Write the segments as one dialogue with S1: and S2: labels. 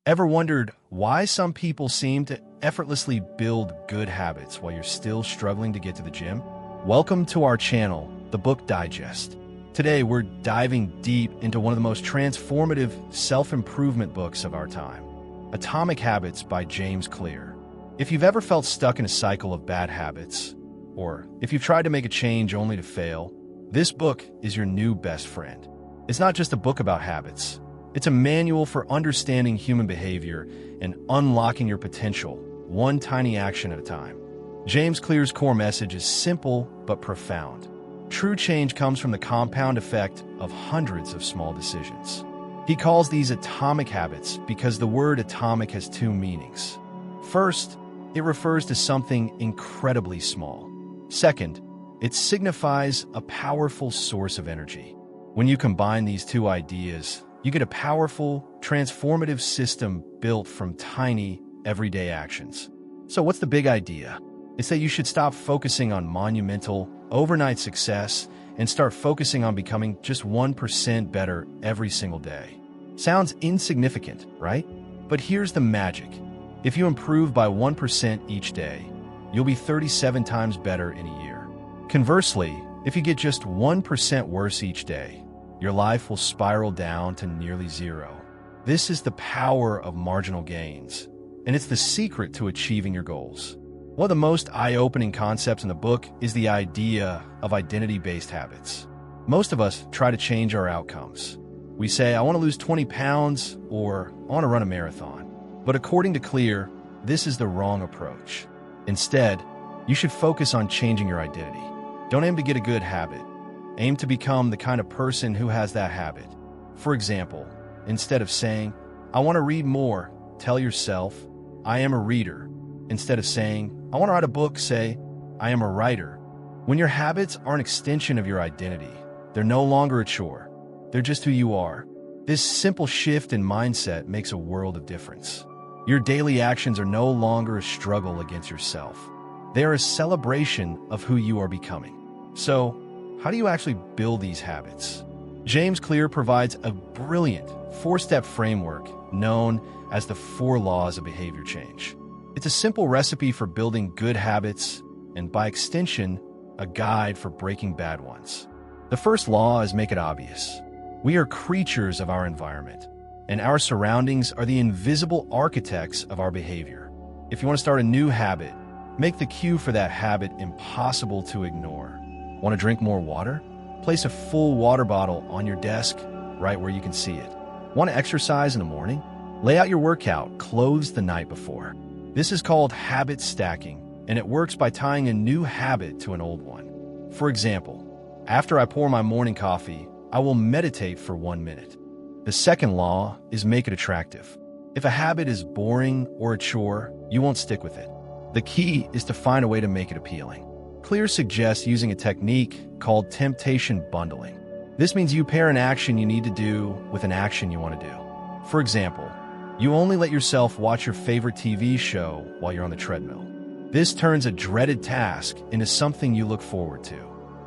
S1: Ever wondered why some people seem to effortlessly build good habits while you're still struggling to get to the gym? Welcome to our channel, The Book Digest. Today, we're diving deep into one of the most transformative self-improvement books of our time, Atomic Habits by James Clear. If you've ever felt stuck in a cycle of bad habits, or if you've tried to make a change only to fail, this book is your new best friend. It's not just a book about habits. It's a manual for understanding human behavior and unlocking your potential, one tiny action at a time. James Clear's core message is simple but profound. True change comes from the compound effect of hundreds of small decisions. He calls these atomic habits because the word atomic has two meanings. First, it refers to something incredibly small. Second, it signifies a powerful source of energy. When you combine these two ideas, you get a powerful, transformative system built from tiny, everyday actions. So what's the big idea? It's that you should stop focusing on monumental, overnight success and start focusing on becoming just 1% better every single day. Sounds insignificant, right? But here's the magic. If you improve by 1% each day, you'll be 37 times better in a year. Conversely, if you get just 1% worse each day, your life will spiral down to nearly zero. This is the power of marginal gains, and it's the secret to achieving your goals. One of the most eye-opening concepts in the book is the idea of identity-based habits. Most of us try to change our outcomes. We say, I want to lose 20 pounds, or I want to run a marathon. But according to Clear, this is the wrong approach. Instead, you should focus on changing your identity. Don't aim to get a good habit. Aim to become the kind of person who has that habit. For example, instead of saying, I want to read more, tell yourself, I am a reader. Instead of saying, I want to write a book, say, I am a writer. When your habits are an extension of your identity, they're no longer a chore. They're just who you are. This simple shift in mindset makes a world of difference. Your daily actions are no longer a struggle against yourself. They are a celebration of who you are becoming. So, how do you actually build these habits? James Clear provides a brilliant four-step framework known as the 4 laws of behavior change. It's a simple recipe for building good habits and, by extension, a guide for breaking bad ones. The first law is make it obvious. We are creatures of our environment, and our surroundings are the invisible architects of our behavior. If you want to start a new habit, make the cue for that habit impossible to ignore. Want to drink more water? Place a full water bottle on your desk, right where you can see it. Want to exercise in the morning? Lay out your workout clothes the night before. This is called habit stacking, and it works by tying a new habit to an old one. For example, after I pour my morning coffee, I will meditate for 1 minute. The second law is make it attractive. If a habit is boring or a chore, you won't stick with it. The key is to find a way to make it appealing. Clear suggests using a technique called temptation bundling. This means you pair an action you need to do with an action you want to do. For example, you only let yourself watch your favorite TV show while you're on the treadmill. This turns a dreaded task into something you look forward to.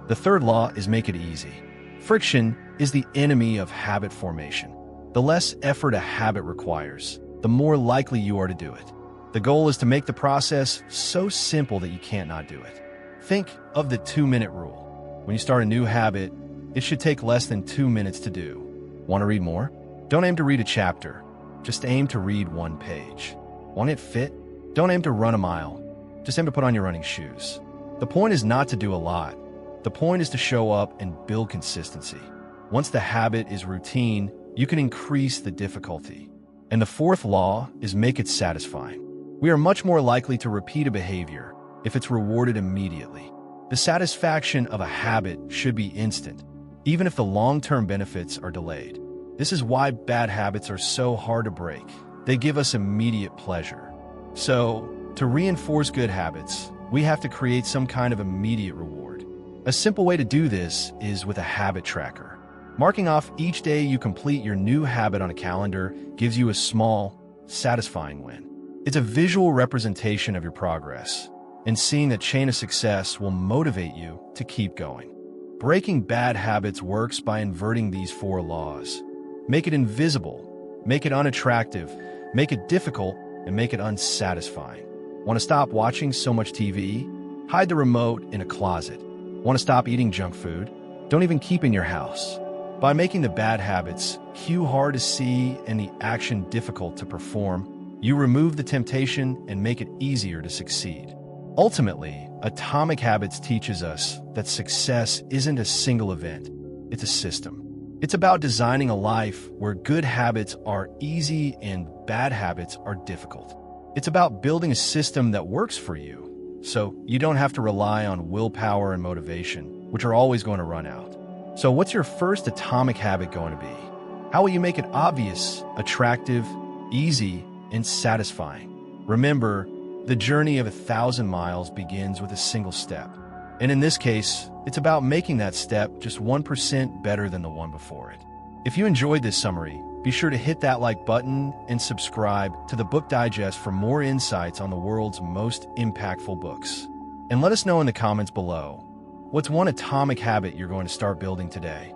S1: The third law is make it easy. Friction is the enemy of habit formation. The less effort a habit requires, the more likely you are to do it. The goal is to make the process so simple that you can't not do it. Think of the 2-minute rule. When you start a new habit, it should take less than 2 minutes to do. Want to read more? Don't aim to read a chapter. Just aim to read 1 page. Want it fit? Don't aim to run a mile. Just aim to put on your running shoes. The point is not to do a lot. The point is to show up and build consistency. Once the habit is routine, you can increase the difficulty. And the fourth law is make it satisfying. We are much more likely to repeat a behavior if it's rewarded immediately. The satisfaction of a habit should be instant, even if the long-term benefits are delayed. This is why bad habits are so hard to break. They give us immediate pleasure. So, to reinforce good habits, we have to create some kind of immediate reward. A simple way to do this is with a habit tracker. Marking off each day you complete your new habit on a calendar gives you a small, satisfying win. It's a visual representation of your progress, and seeing that chain of success will motivate you to keep going. Breaking bad habits works by inverting these 4 laws. Make it invisible, make it unattractive, Make it difficult and make it unsatisfying. Want to stop watching so much TV? Hide the remote in a closet. Want to stop eating junk food? Don't even keep in your house. By making the bad habits cue hard to see and the action difficult to perform, you remove the temptation and make it easier to succeed. Ultimately, Atomic Habits teaches us that success isn't a single event, it's a system. It's about designing a life where good habits are easy and bad habits are difficult. It's about building a system that works for you, so you don't have to rely on willpower and motivation, which are always going to run out. So what's your first atomic habit going to be? How will you make it obvious, attractive, easy, and satisfying? Remember, the journey of 1,000 miles begins with a single step. And in this case, it's about making that step just 1% better than the one before it. If you enjoyed this summary, be sure to hit that like button and subscribe to the Book Digest for more insights on the world's most impactful books. And let us know in the comments below, what's one atomic habit you're going to start building today?